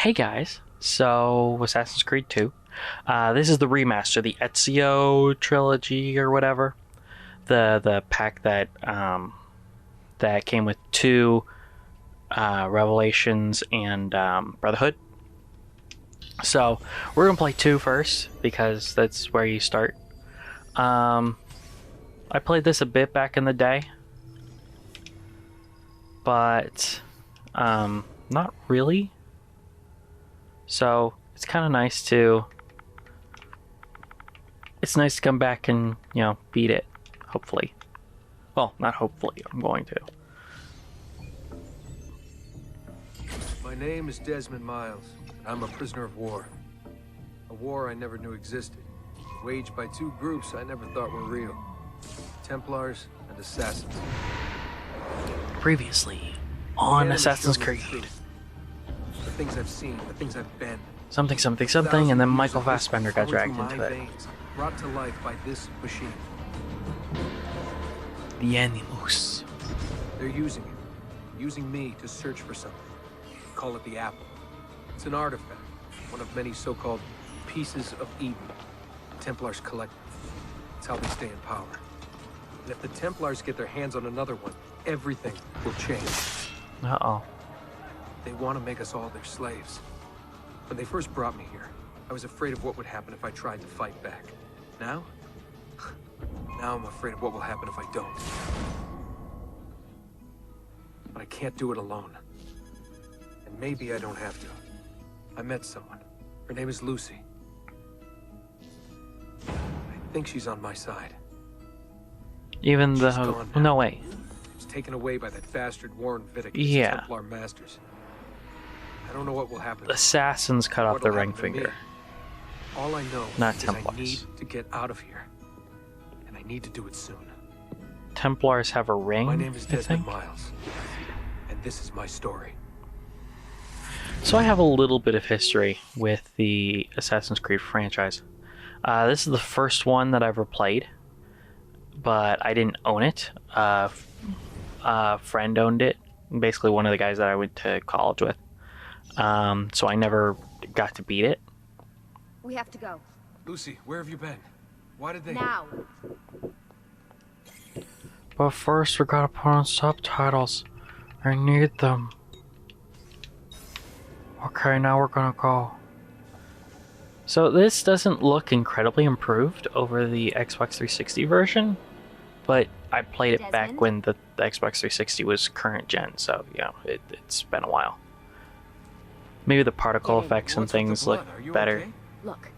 Hey guys, so Assassin's Creed 2. This is the remaster, the Ezio trilogy or whatever. The pack that that came with two Revelations and Brotherhood. So we're gonna play 2 first because that's where you start. I played this a bit back in the day, but not really. So it's kind of nice to come back and, beat it, hopefully. Well, not hopefully, I'm going to. My name is Desmond Miles. I'm a prisoner of war. A war I never knew existed, waged by 2 groups I never thought were real. Templars and Assassins. Previously on Assassin's Creed. The things I've seen, the things I've been. Something, and then Michael Fassbender got dragged into it. Brought to life by this machine. The Animus. They're using me to search for something. Call it the Apple. It's an artifact, one of many so-called pieces of Eden. Templars collect them. It's how they stay in power. And if the Templars get their hands on another one, everything will change. Uh-oh. They want to make us all their slaves. When they first brought me here, I was afraid of what would happen if I tried to fight back. Now? Now I'm afraid of what will happen if I don't. But I can't do it alone. And maybe I don't have to. I met someone. Her name is Lucy. I think she's on my side. Even She's though... gone now. No, way. She was taken away by that bastard Warren Vidic, Yeah. Templar masters. I don't know what will happen. Assassins cut off the What'll ring happen to me? finger. All I know Not is Templars. I need to get out of here. And I need to do it soon. Templars have a ring, My name is I Desmond think. Miles. And this is my story. So I have a little bit of history with the Assassin's Creed franchise. This is the first one that I've ever played, but I didn't own it. A friend owned it, basically one of the guys that I went to college with. So I never got to beat it. We have to go. Lucy, where have you been? Why did they... Now. But first we gotta put on subtitles. I need them. Okay, now we're gonna go. So this doesn't look incredibly improved over the Xbox 360 version, but I played it back Desmond? when the Xbox 360 was current gen, so it's been a while. Maybe the particle Getting- effects and What's with the things blood? look Are you better. okay? Look,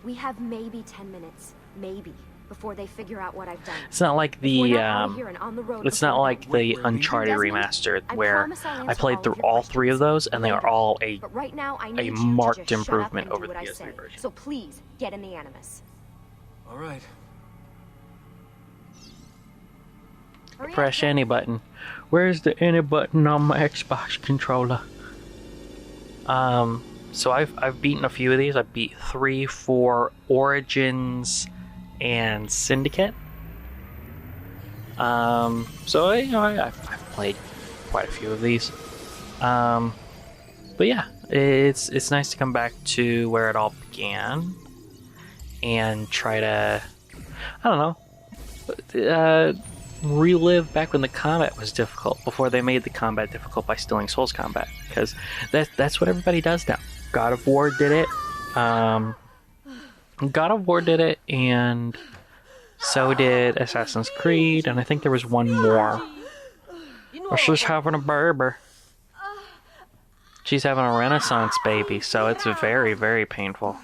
we have maybe 10 minutes, maybe, before they figure out what I've done. It's not like If we're the not out of here and on the road it's before not like then, the Desmond, Uncharted Desmond, remaster I where promise I'll I answer played all through of your all 3 of questions those and they are later. all a But right now, I need you marked to just shut up improvement and do over the what I PS3 say. version. So please, get in the Animus. All right. Hurry up, press Desmond. any button. Where's the any button on my Xbox controller? So I've beaten a few of these. I beat 3, 4, Origins, and Syndicate. So I've played quite a few of these. But yeah, it's nice to come back to where it all began and try to, I don't know, relive back when the combat was difficult before they made the combat difficult by stealing Souls combat, because that's what everybody does now. God of War did it. God of War did it, and so did Assassin's Creed, and I think there was one more. Or she's having a baby. She's having a Renaissance baby, so it's very, very painful.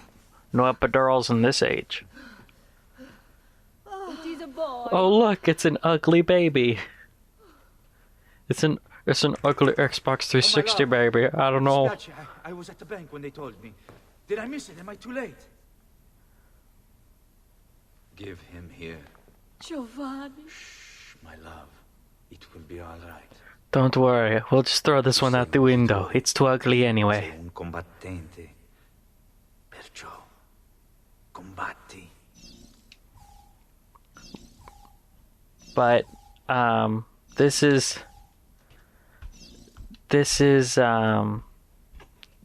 No epidurals in this age. It is a boy. Oh look, it's an ugly baby. It's an ugly Xbox 360 baby. I don't know. Scotch, I was at the bank when they told me. Did I miss it? Am I too late? Give him here. Giovanni. Shh, my love. It will be all right. Don't worry, we'll just throw this one out the window. It's too ugly anyway. Sei un combattente. Perciò, combatti. But this is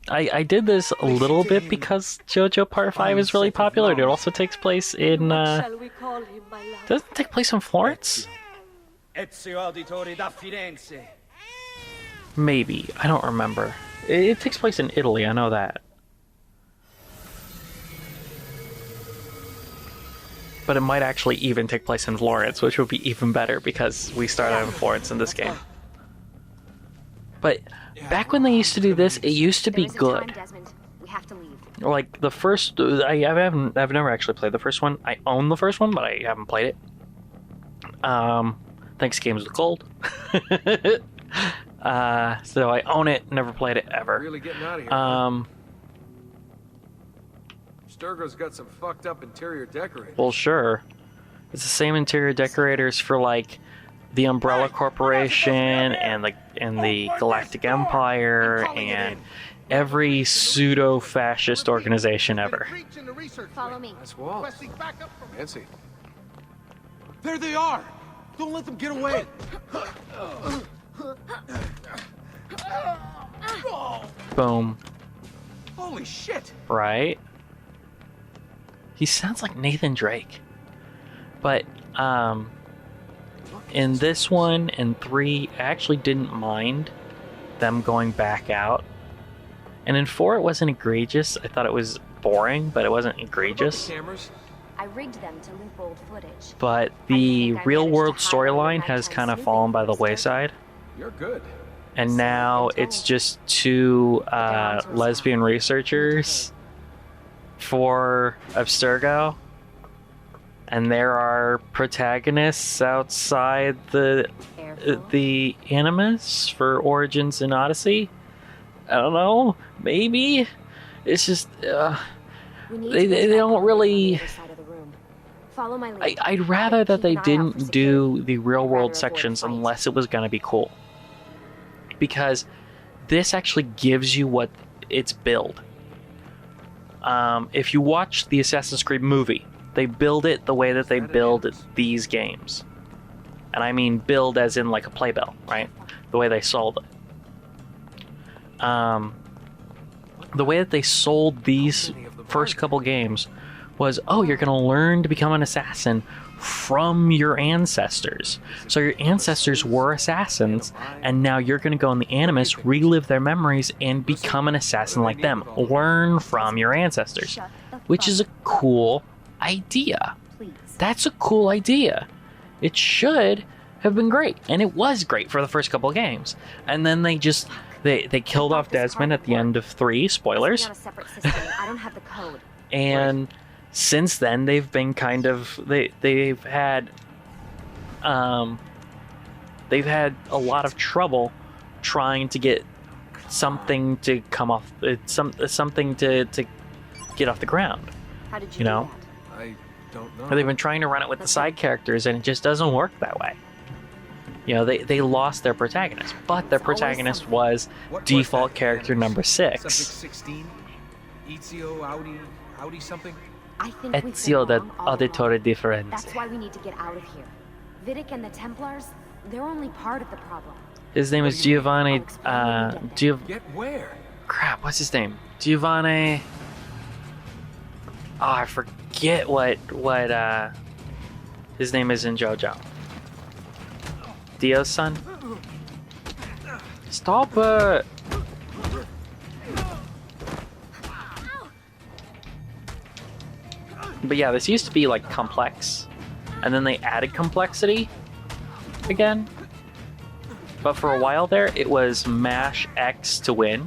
I did this a little bit because JoJo Part 5 is really popular. It also takes place in, Shall we call him, my love? does it take place in Florence? Ezio Auditore da Firenze. Maybe. I don't remember. It takes place in Italy, I know that. But it might actually even take place in Florence, which would be even better because we started in Florence in this game. But back when they used to do this, it used to be There isn't time, good. Desmond. We have to leave. Like the first, I've never actually played the first one. I own the first one, but I haven't played it. Thanks Games with Gold. So I own it, never played it ever. Really getting out of here. Sturgo's got some fucked up interior decorating. Well, sure. It's the same interior decorators for like the Umbrella Corporation and the Galactic Empire and every pseudo-fascist organization ever. Follow me. Nice walls. Fancy. There they are! Don't let them get away! Boom. Holy shit! Right? He sounds like Nathan Drake. But, in this one and 3, I actually didn't mind them going back out. And in 4, it wasn't egregious. I thought it was boring, but it wasn't egregious. Cameras? I rigged them to loop old footage. But the think I real-world managed to hide storyline my has nighttime kind of snooping fallen by the first, don't you? wayside. You're good. And now it's just two lesbian researchers for Abstergo. And there are protagonists outside the Animus for Origins and Odyssey. I don't know. Maybe. It's just... they don't really... Follow my lead. I'd rather that they Keep an eye out for didn't do security. the real-world Rather sections avoid fights. unless it was going to be cool. Because this actually gives you what its build. If you watch the Assassin's Creed movie, they build it the way that they build these games. And I mean build as in like a playbill, right? The way they sold it. The way that they sold these first couple games was, oh, you're going to learn to become an assassin from your ancestors. So your ancestors were assassins, and now you're going to go in the Animus, relive their memories, and become an assassin like them. Learn from your ancestors. Shut the Which is a fuck cool idea. up, please. That's a cool idea. It should have been great, and it was great for the first couple of games. And then they just they killed off Desmond at the end of 3, spoilers. On a separate system. I don't have the code. And since then they've been kind of they've had a lot of trouble trying to get something to come off something to get off the ground. How did you, You know? do I don't know. They've been trying to run it with the side characters, and it just doesn't work that way. You know, they lost their protagonist, but their It's always protagonist something. was What was default that character Animus? number 6. Subject 16? Ezio, Audi something? that? I think we've Ezio been da wrong all Auditore along. Differenze. That's why we need to get out of here. Vidic and the Templars, they're only part of the problem. His name is Giovanni. Get where? Crap, what's his name? Giovanni. Oh, I forget what his name is in JoJo. Dio's son. Stop it! But yeah, this used to be like complex, and then they added complexity again. But for a while there, it was mash X to win.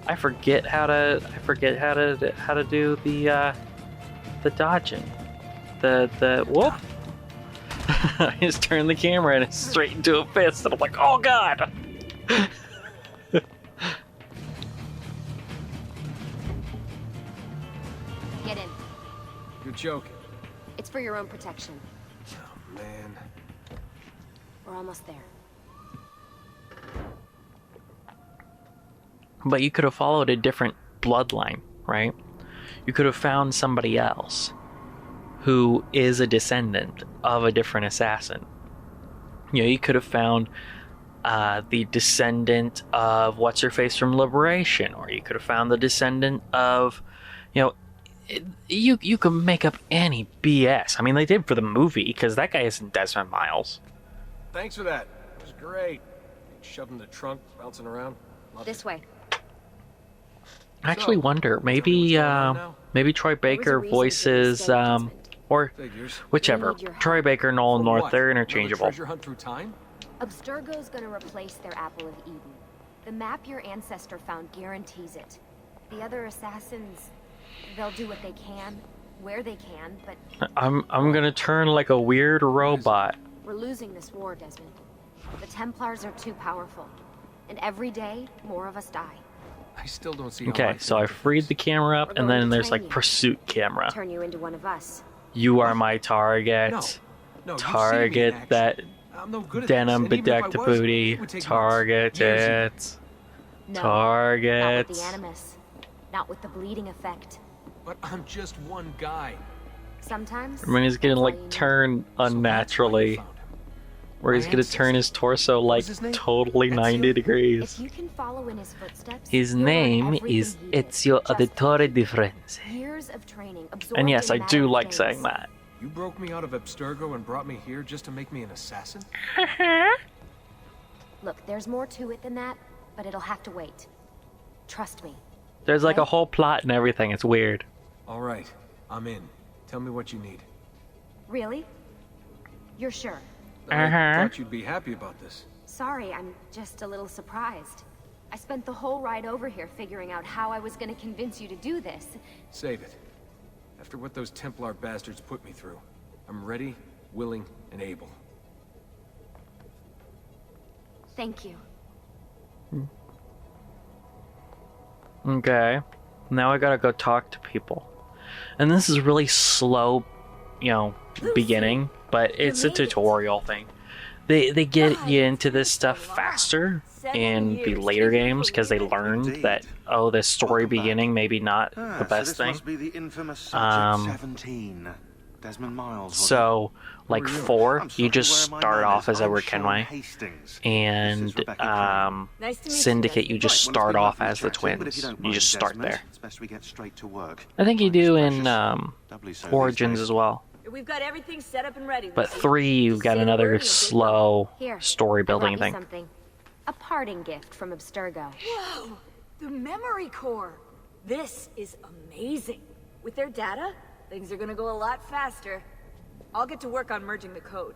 I forget how to do the dodging. The whoop. I just turned the camera and it's straight into a fist, and I'm like, oh god. Get in. You're joking. It's for your own protection. Oh, man. We're almost there. But you could have followed a different bloodline, right? You could have found somebody else who is a descendant of a different assassin You know, you could have found the descendant of what's her face from Liberation, or you could have found the descendant of, you know, you could make up any BS. I mean, they did for the movie because that guy isn't Desmond Miles. Thanks for that. It was great. Shoved in the trunk, bouncing around. Loved This it. way. I actually wonder, maybe maybe Troy Baker reason for voices this day, Desmond. or Figures. whichever. We need your help. Troy Baker, Nolan For North, what? they're Another interchangeable. treasure hunt through time? Abstergo's gonna replace their Apple of Eden. The map your ancestor found guarantees it. The other assassins, they'll do what they can, where they can, but I'm gonna turn like a weird robot. we're losing this war, Desmond. The Templars are too powerful. And every day, more of us die. I still don't see how Okay, so I freed the camera up, and then there's like pursuit camera. Turn you into one of us. You are my target. No, you've seen me in Target action. that I'm no good at denim this, and even if I bedecked was, booty. it would take Target months, years even. it. No, Target. not with the Animus. Not with the bleeding effect. But I'm just one guy. Sometimes. I mean, he's gonna that's all like you need. turn So that's why you unnaturally, found him. where he's My gonna turn his torso What like was his name? totally That's 90 you? degrees. If you can follow in his footsteps, His you'll learn name everything is he did. Ezio Just Auditore di Frenzy. years of training, absorbed And yes, in I a matter do of like days. saying that. You broke me out of Abstergo and brought me here just to make me an assassin? Look, there's more to it than that, but it'll have to wait. Trust me. There's like a whole plot and everything. It's weird. All right, I'm in. Tell me what you need. Really? You're sure? I Uh-huh. thought you'd be happy about this. Sorry, I'm just a little surprised. I spent the whole ride over here figuring out how I was gonna convince you to do this. Save it. After what those Templar bastards put me through, I'm ready, willing, and able. Thank you. Okay. Now I gotta go talk to people. And this is really slow, you know, beginning, but it's a tutorial thing. They get you into this stuff faster in the later games because they learned that, oh, this story beginning maybe not the best so thing. this Must be the infamous subject 17. Desmond Miles. wasn't So, like it? 4, I'm you sorry, just where are my start manners? off as I'm Edward Sean Kenway, Hastings. This and is Rebecca Crane. Nice to meet Syndicate, you you. just Right, well, start it's been off lovely as the chatting, but if twins. don't You mind, just start Desmond, there. It's best we get straight to work. I think you Time is do in precious. Doubly so these Origins days. as well. We've got everything set up and ready. But Lucy. 3, you've Just got say the word another and you'll get slow Here, story I brought building you thing. something. A parting gift from Abstergo. Whoa! The memory core. This is amazing. With their data, things are gonna go a lot faster. I'll get to work on merging the code.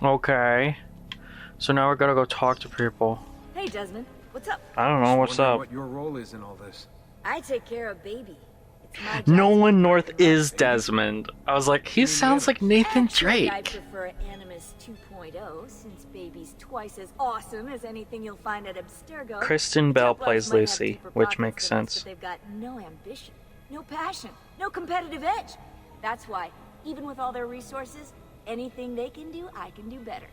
Okay. So now we're gonna go talk to people. Hey, Desmond. What's up? I don't know what's Wondering up. what your role is in all this. I take care of baby. It's my job Nolan to North take care of is Desmond. I was like, he sounds like baby. Nathan Actually, I Drake. prefer Animus 2.0 since baby's twice as awesome as anything you'll find at Abstergo. Kristen The Bell Templars plays might have Lucy, deeper which pockets makes than us, sense. But they've got no ambition, no passion, no competitive edge. That's why, even with all their resources, anything they can do, I can do better.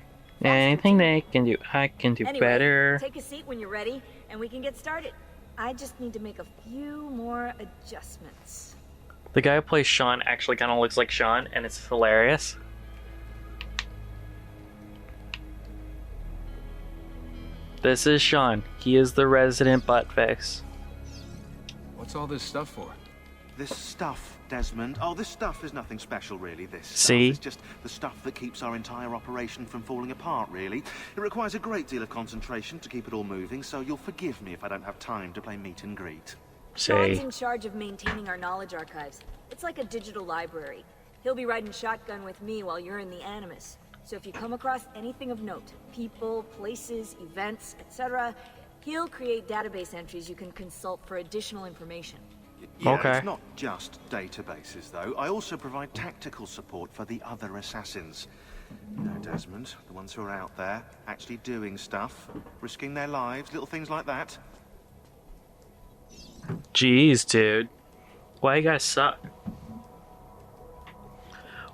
Anything they can do, I can do Anyway, better. take a seat when you're ready, and we can get started. I just need to make a few more adjustments. The guy who plays Sean actually kind of looks like Sean, and it's hilarious. This is Sean. He is the resident buttface. What's all this stuff for? This stuff, Desmond. Oh, this stuff is nothing special, really. This stuff See? is just the stuff that keeps our entire operation from falling apart, really. It requires a great deal of concentration to keep it all moving, so you'll forgive me if I don't have time to play meet and greet. Sean's See, in charge of maintaining our knowledge archives. It's like a digital library. He'll be riding shotgun with me while you're in the Animus. So if you come across anything of note, people, places, events, etc., he'll create database entries you can consult for additional information. Yeah, Okay. It's not just databases, though. I also provide tactical support for the other assassins. You know, Desmond, the ones who are out there, actually doing stuff, risking their lives, little things like that. jeez, dude. Why you guys suck?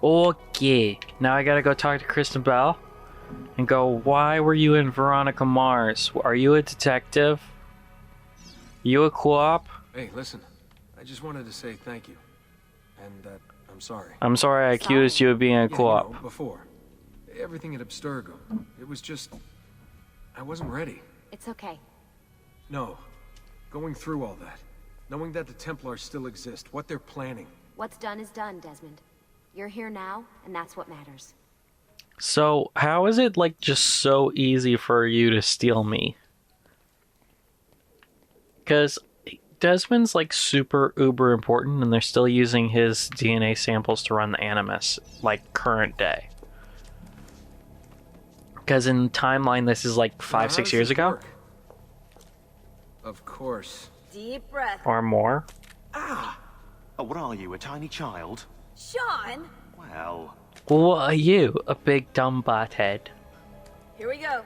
Okay, now I gotta go talk to Kristen Bell and go, why were you in Veronica Mars? Are you a detective? You a co-op? Hey, listen. I just wanted to say thank you. And that I'm sorry. I'm sorry I accused you of being a Yeah, co-op. before. Everything at Abstergo. It was just... I wasn't ready. It's okay. No. Going through all that. Knowing that the Templars still exist. What they're planning. What's done is done, Desmond. You're here now, and that's what matters. So, how is it, like, just so easy for you to steal me? Because Desmond's, like, super uber important, and they're still using his DNA samples to run the Animus, like, current day. Because in timeline, this is, like, 5, 6 years ago? Of course. Deep breath. Or more? Oh, what are you, a tiny child? Sean! Well, What are you, a big dumb butthead? Here we go.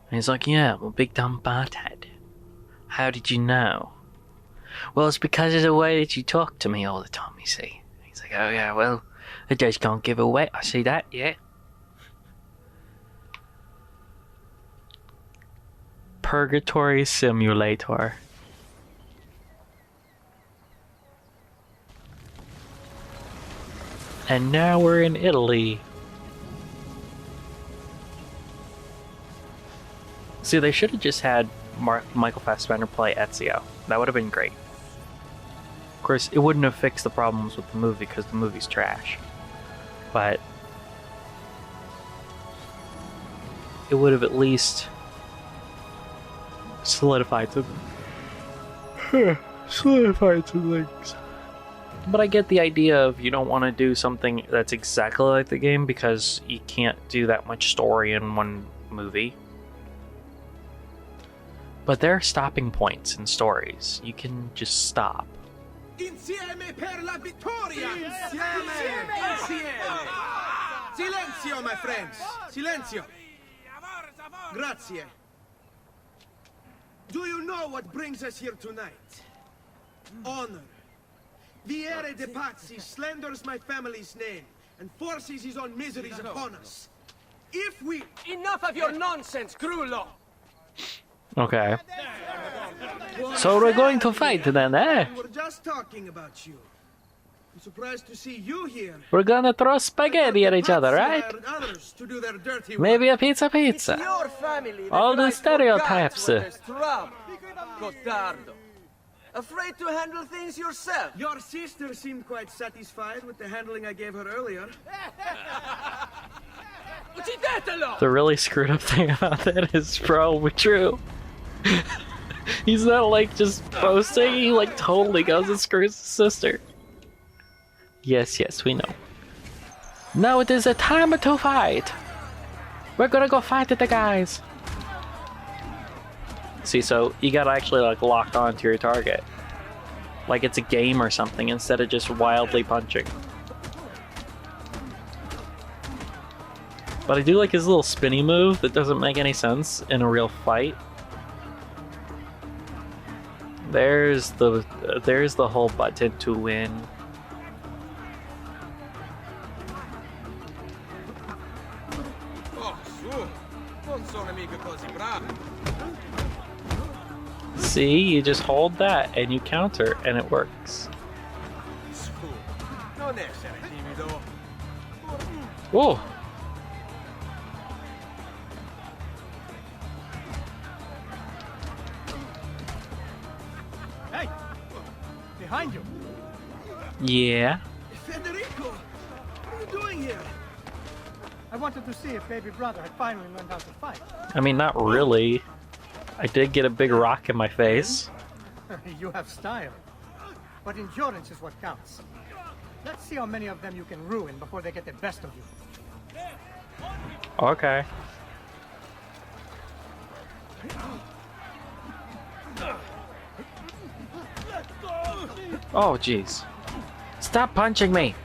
And he's like, yeah, I'm a big dumb butthead. How did you know? Well, it's because of the way that you talk to me all the time, you see. He's like, oh yeah, well, I just can't give away. I see that, yeah. Purgatory Simulator. And now we're in Italy. See, they should have just had Michael Fassbender play Ezio. That would have been great. Of course, it wouldn't have fixed the problems with the movie because the movie's trash. But it would have at least solidified some things. But I get the idea of you don't want to do something that's exactly like the game because you can't do that much story in one movie. But there are stopping points in stories. You can just stop. Insieme per la vittoria! Insieme! Insieme! Silenzio, my friends! Silenzio! Grazie. Do you know what brings us here tonight? Honor. Viere de Pazzi slanders my family's name and forces his own miseries upon us. If we... Enough of your nonsense, Grullo! Okay. So we're going to fight then, eh? We're just talking about you. I'm surprised to see you here. We're gonna throw spaghetti at each other, Pazzi right? hired others to do their dirty work. Maybe a pizza It's pizza. your family that All the cries for stereotypes. guts when there's trouble. Cotardo. Afraid to handle things yourself. Your sister seemed quite satisfied with the handling I gave her earlier. Uccidetelo! The really screwed up thing about that is probably true. He's not like just boasting, he like totally goes and screws his sister. Yes, yes, we know. Now it is a time to fight. We're gonna go fight at the guys. See, so you gotta actually like lock on to your target. Like it's a game or something instead of just wildly punching. But I do like his little spinny move that doesn't make any sense in a real fight. There's the whole button to win. Oh, su. Non sono mica così bravo. See, you just hold that and you counter and it works. Su. Non essere timido. Whoa! Hey! Behind you! Yeah. Federico! What are you doing here? I wanted to see if baby brother had finally learned how to fight. I mean, not really. I did get a big rock in my face. You have style. But endurance is what counts. Let's see how many of them you can ruin before they get the best of you. Okay. Oh, jeez. Stop punching me!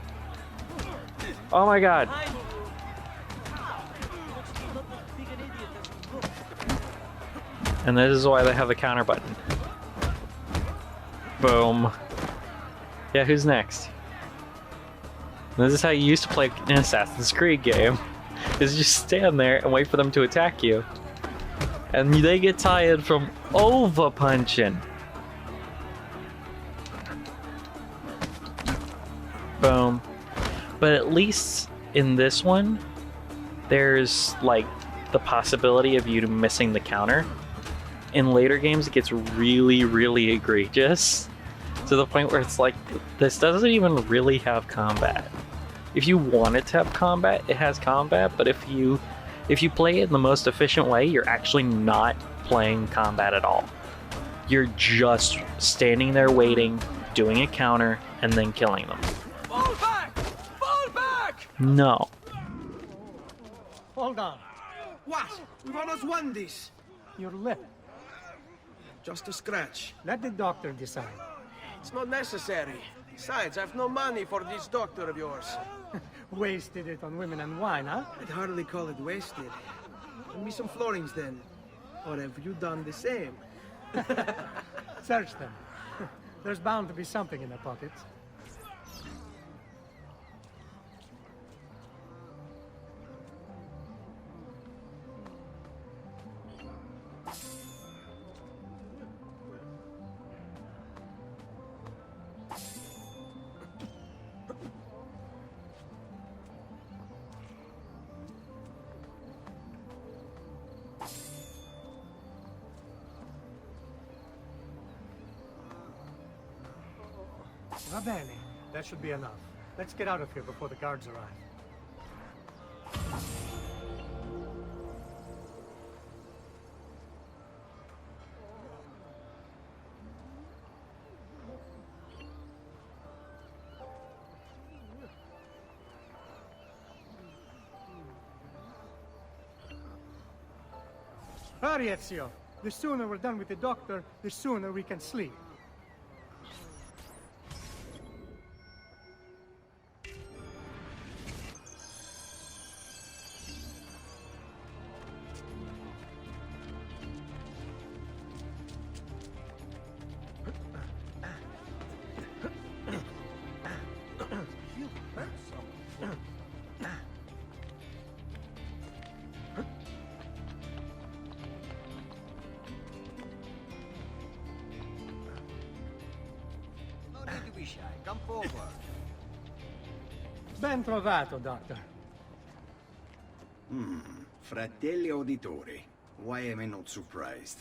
Oh my god. And this is why they have the counter button. Boom. Yeah, who's next? This is how you used to play an Assassin's Creed game. Is just stand there and wait for them to attack you. And they get tired from over punching. boom. But at least in this one, there's like the possibility of you missing the counter. In later games, it gets really, really egregious to the point where it's like, this doesn't even really have combat. If you want it to have combat, it has combat, but if you play it in the most efficient way, you're actually not playing combat at all. You're just standing there waiting, doing a counter, and then killing them. Fall back! Fall back! No. Hold on. What? We've almost won this. Your lip. Just a scratch. Let the doctor decide. It's not necessary. Besides, I've no money for this doctor of yours. Wasted it on women and wine, huh? I'd hardly call it wasted. Give me some florins then. Or have you done the same? Search them. There's bound to be something in their pockets. Va bene. That should be enough. Let's get out of here before the guards arrive. Hurry, Ezio. The sooner we're done with the doctor, the sooner we can sleep. Come forward. Ben trovato, Doctor. Fratelli Auditori, why am I not surprised?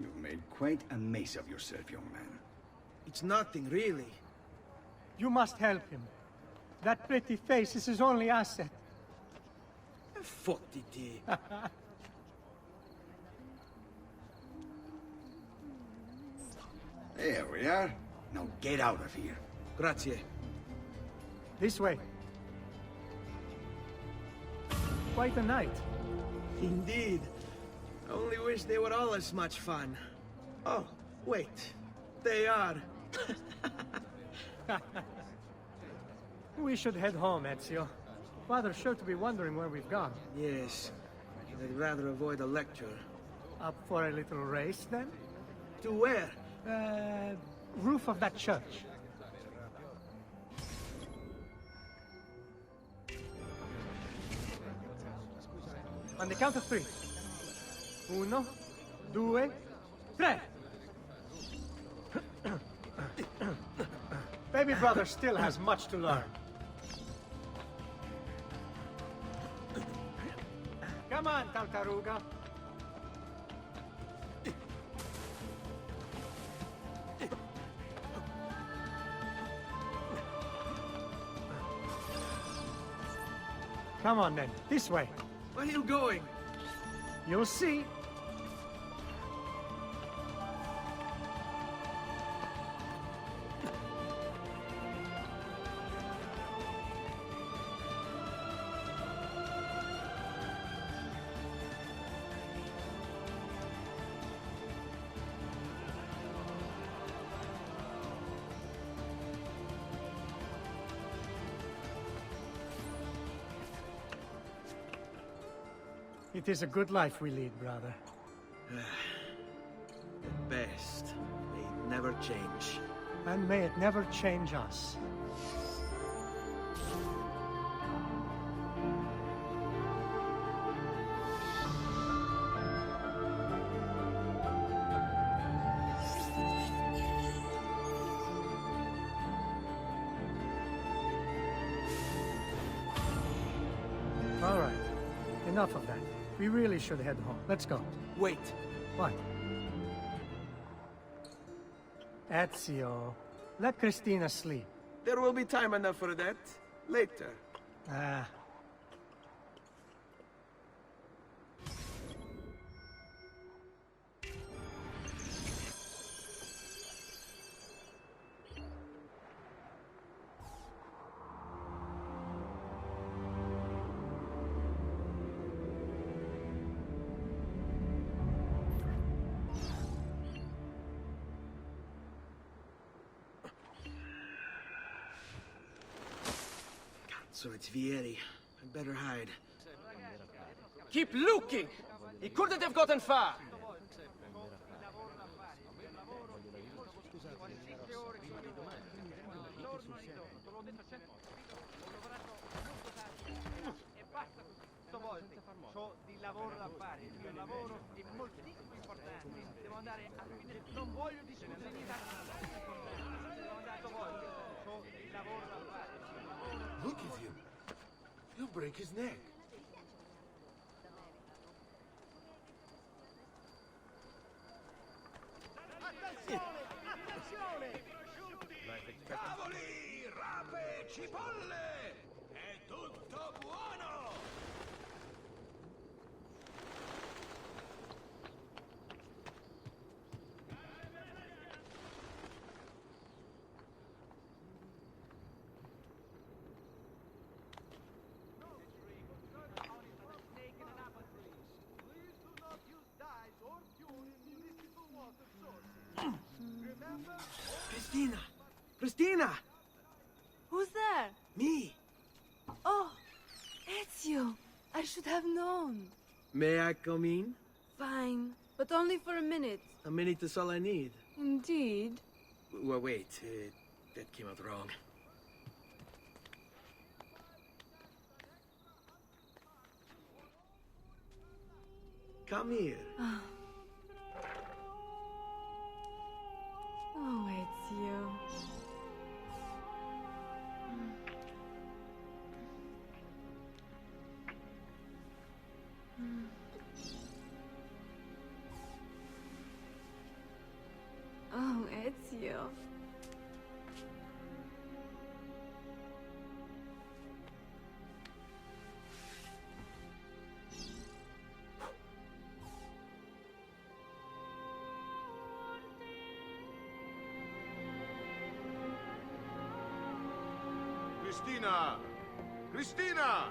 You've made quite a mess of yourself, young man. It's nothing, really. You must help him. That pretty face is his only asset. Fottiti. There we are. Now get out of here. Grazie. This way. Quite a night. Indeed. I only wish they were all as much fun. Oh, wait. They are. We should head home, Ezio. Father's sure to be wondering where we've gone. Yes. I'd rather avoid a lecture. Up for a little race, then? To where? Roof of that church. On the count of three. Uno, due, tre. Baby brother still has much to learn. Come on, Tartaruga. Come on then, this way. Where are you going? You'll see. It is a good life we lead, brother. The best. May it never change. And may it never change us. Enough of that. We really should head home. Let's go. Wait. What? Ezio, let Christina sleep. There will be time enough for that. Later. Ah. So it's Vieri. I'd better hide. Keep looking! He couldn't have gotten far! Look at him. He'll break his neck. Cavoli, rape, cipolle! È tutto buono! Christina! Christina! Who's there? Me! Oh, Ezio. I should have known. May I come in? Fine, but only for a minute. A minute is all I need. Indeed. Well, wait. That came out wrong. Come here. Oh, Ezio. Oh, Ezio. Christina! Christina!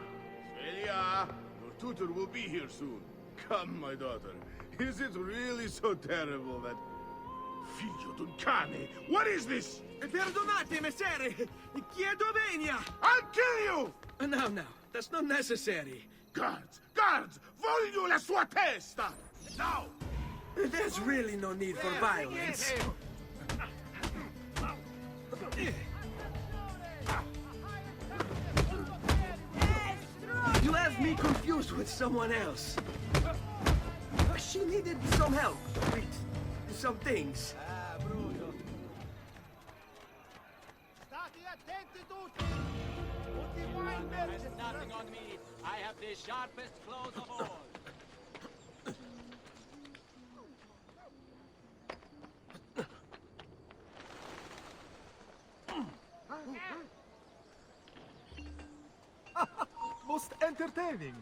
Svelia! Your tutor will be here soon. Come, my daughter. Is it really so terrible that... Figlio d'un cane! What is this? Perdonate, messere! Chiedo venia! I'll kill you! No, that's not necessary. Guards! Guards! Voglio la sua testa! Now! There's really no need for violence. You have me confused with someone else. She needed some help with some things. State attenti tutti! Tutti qua in mezzo! Nothing on me. I have the sharpest claws of all. Most entertaining.